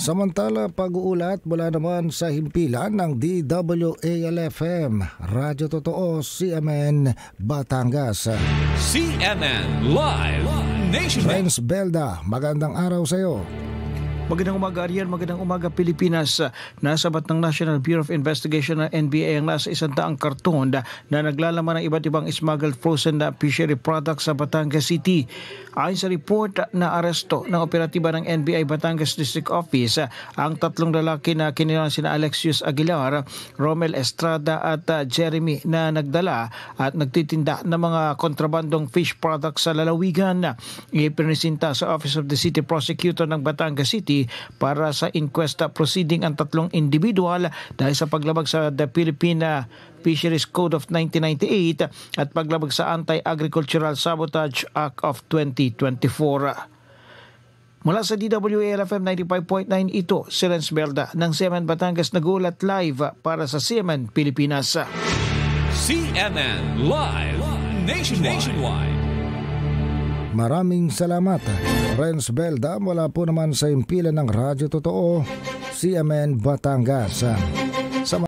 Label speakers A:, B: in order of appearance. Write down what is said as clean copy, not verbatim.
A: Samantala, pag-uulat mula naman sa himpilan ng DWALFM, Radyo Totoo, CMN, Batangas.
B: CMN Live Nation.
A: Renz Belda, magandang araw sa iyo.
C: Magandang umaga, Ariel. Magandang umaga, Pilipinas. Nasabat ng National Bureau of Investigation ng NBI ang nasa 100 karton na naglalaman ng iba't ibang smuggled frozen fishery products sa Batangas City. Ayon sa report na aresto ng operatiba ng NBI Batangas District Office, ang tatlong lalaki na kinilangan sina Alexius Aguilar, Romel Estrada at Jeremy na nagdala at nagtitinda ng mga kontrabandong fish products sa lalawigan. Ipinisita sa Office of the City Prosecutor ng Batangas City para sa inquest proceeding ang tatlong individual dahil sa paglabag sa the Philippine Fisheries Code of 1998 at paglabag sa Anti-Agricultural Sabotage Act of 2024. Mula sa DWALFM 95.9, ito si Renz Belda ng CMN Batangas, nagulat live para sa CMN Pilipinas.
B: CMN Live Nationwide.
A: Maraming salamat, Renz Belda, mula po naman sa himpilan ng Radyo Totoo, CMN Batangas.